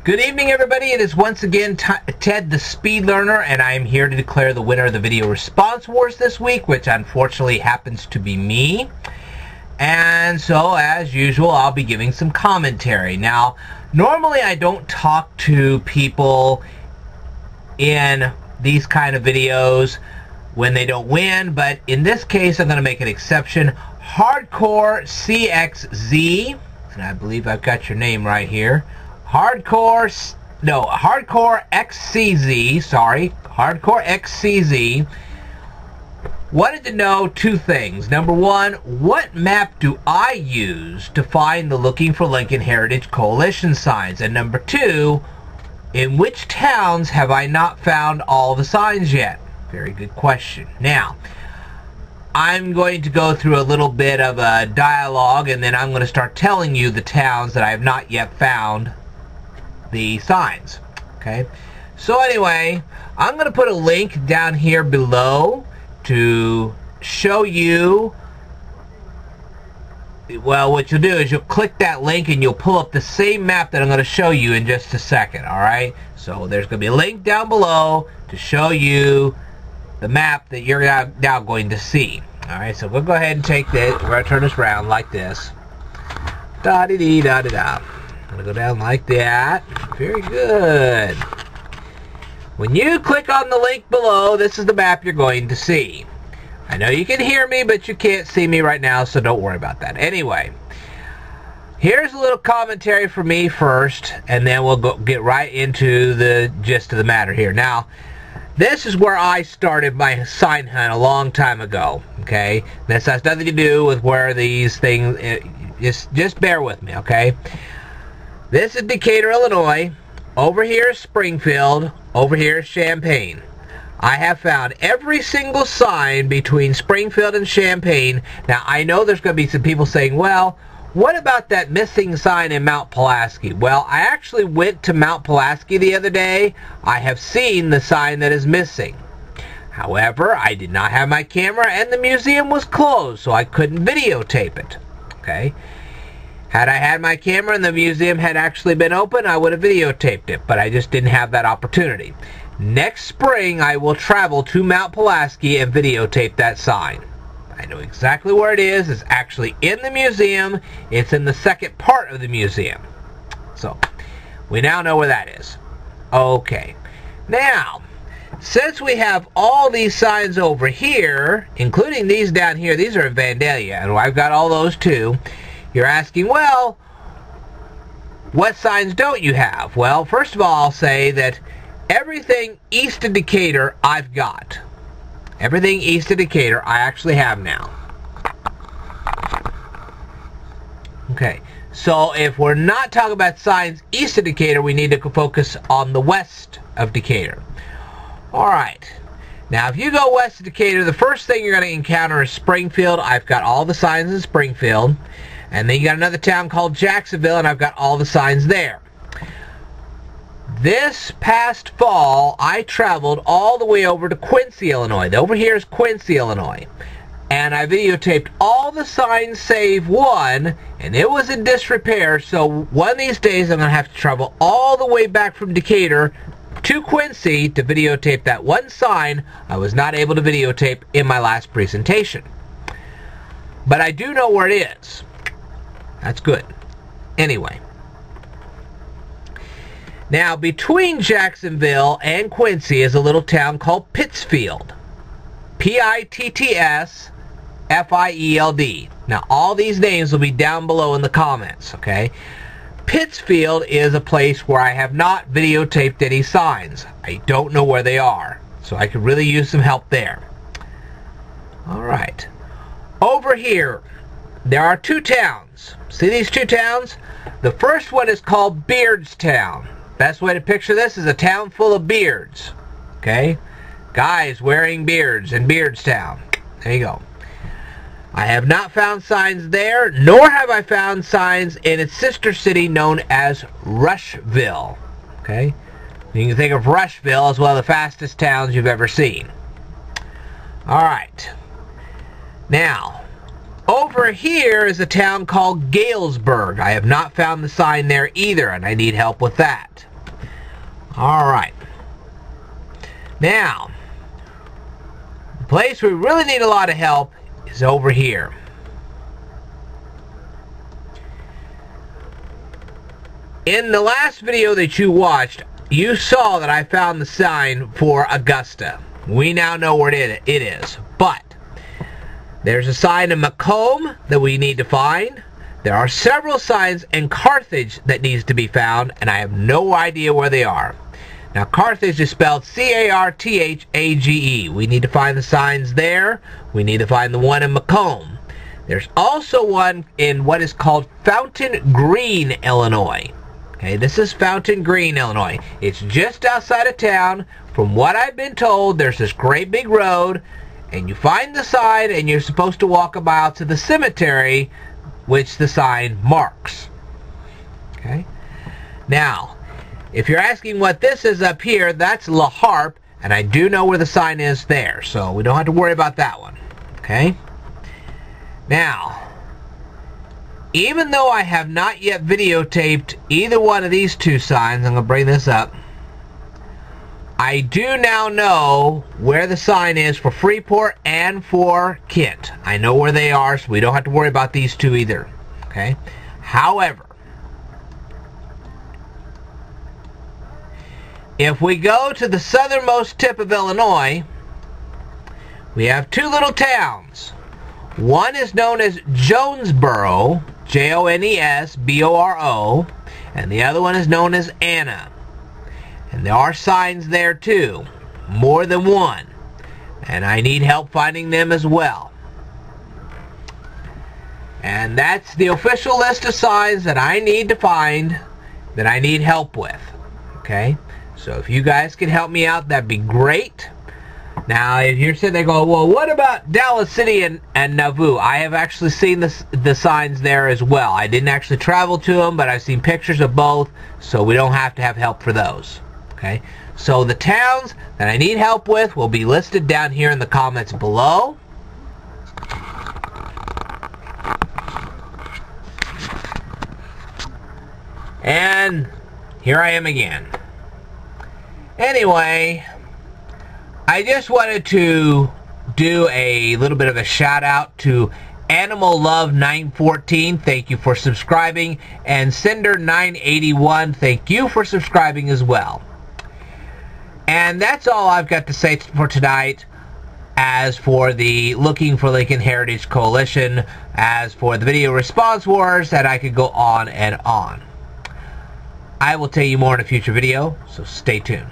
Good evening, everybody. It is once again Ted the Speed Learner, and I am here to declare the winner of the video response wars this week, which unfortunately happens to be me. And so, as usual, I'll be giving some commentary. Now, normally I don't talk to people in these kind of videos when they don't win, but in this case I'm going to make an exception. Hardcore CXZ, and I believe I've got your name right here. Hardcore XCZ, sorry, Hardcore XCZ, wanted to know two things. Number one, what map do I use to find the Looking for Lincoln Heritage Coalition signs? And number two, in which towns have I not found all the signs yet? Very good question. Now, I'm going to go through a little bit of a dialogue, and then I'm going to start telling you the towns that I have not yet found the signs. Okay, so anyway, I'm going to put a link down here below to show you. Well, what you'll do is you'll click that link and you'll pull up the same map that I'm going to show you in just a second. Alright, so there's going to be a link down below to show you the map that you're now going to see. Alright, so we'll go ahead and take this. We're going to turn this around like this. Da-dee-dee-da-dee-da. I'm going to go down like that. Very good. When you click on the link below, this is the map you're going to see. I know you can hear me, but you can't see me right now, so don't worry about that. Anyway, here's a little commentary for me first, and then we'll get right into the gist of the matter here. Now, this is where I started my sign hunt a long time ago. Okay, this has nothing to do with where these things. Just bear with me, okay? This is Decatur, Illinois. Over here is Springfield. Over here is Champaign. I have found every single sign between Springfield and Champaign. Now, I know there's going to be some people saying, well, what about that missing sign in Mount Pulaski? Well, I actually went to Mount Pulaski the other day. I have seen the sign that is missing. However, I did not have my camera and the museum was closed, so I couldn't videotape it. Okay? Had I had my camera and the museum had actually been open, I would have videotaped it, but I just didn't have that opportunity. Next spring, I will travel to Mount Pulaski and videotape that sign. I know exactly where it is. It's actually in the museum. It's in the second part of the museum. So, we now know where that is. Okay. Now, since we have all these signs over here, including these down here, these are in Vandalia, and I've got all those too. You're asking, well, what signs don't you have? Well, first of all, I'll say that everything east of Decatur, I've got. Everything east of Decatur, I actually have now. Okay, so if we're not talking about signs east of Decatur, we need to focus on the west of Decatur. Alright, now if you go west of Decatur, the first thing you're going to encounter is Springfield. I've got all the signs in Springfield. And then you got another town called Jacksonville, and I've got all the signs there. This past fall, I traveled all the way over to Quincy, Illinois. Over here is Quincy, Illinois. And I videotaped all the signs save one, and it was in disrepair, so one of these days I'm going to have to travel all the way back from Decatur to Quincy to videotape that one sign I was not able to videotape in my last presentation. But I do know where it is. That's good. Anyway. Now, between Jacksonville and Quincy is a little town called Pittsfield. Pittsfield. Now, all these names will be down below in the comments, okay? Pittsfield is a place where I have not videotaped any signs. I don't know where they are, so I could really use some help there. Alright. Over here, there are two towns. See these two towns? The first one is called Beardstown. Best way to picture this is a town full of beards. Okay? Guys wearing beards in Beardstown. There you go. I have not found signs there, nor have I found signs in its sister city known as Rushville. Okay? You can think of Rushville as one of the fastest towns you've ever seen. Alright. Now, over here is a town called Galesburg. I have not found the sign there either, and I need help with that. Alright. Now, the place we really need a lot of help is over here. In the last video that you watched, you saw that I found the sign for Augusta. We now know where it is. But there's a sign in Macomb that we need to find. There are several signs in Carthage that needs to be found, and I have no idea where they are. Now, Carthage is spelled C-A-R-T-H-A-G-E. We need to find the signs there. We need to find the one in Macomb. There's also one in what is called Fountain Green, Illinois. Okay, this is Fountain Green, Illinois. It's just outside of town. From what I've been told, there's this great big road, and you find the sign, and you're supposed to walk a mile to the cemetery, which the sign marks. Okay? Now, if you're asking what this is up here, that's La Harpe, and I do know where the sign is there, so we don't have to worry about that one. Okay? Now, even though I have not yet videotaped either one of these two signs, I'm going to bring this up, I do now know where the sign is for Freeport and for Kent. I know where they are, so we don't have to worry about these two either. Okay? However, if we go to the southernmost tip of Illinois, we have two little towns. One is known as Jonesboro, Jonesboro, and the other one is known as Anna. And there are signs there too, more than one, and I need help finding them as well. And that's the official list of signs that I need to find, that I need help with. Okay? So if you guys can help me out, that'd be great. Now, if you're sitting there going, well, what about Dallas City and Nauvoo? I have actually seen the signs there as well. I didn't actually travel to them, but I've seen pictures of both, so we don't have to have help for those. Okay? So the towns that I need help with will be listed down here in the comments below. And here I am again. Anyway, I just wanted to do a little bit of a shout out to Animal Love 914, thank you for subscribing, and Cinder 981, thank you for subscribing as well. And that's all I've got to say for tonight. As for the Looking for Lincoln Heritage Coalition, as for the video response wars, that I could go on and on. I will tell you more in a future video, so stay tuned.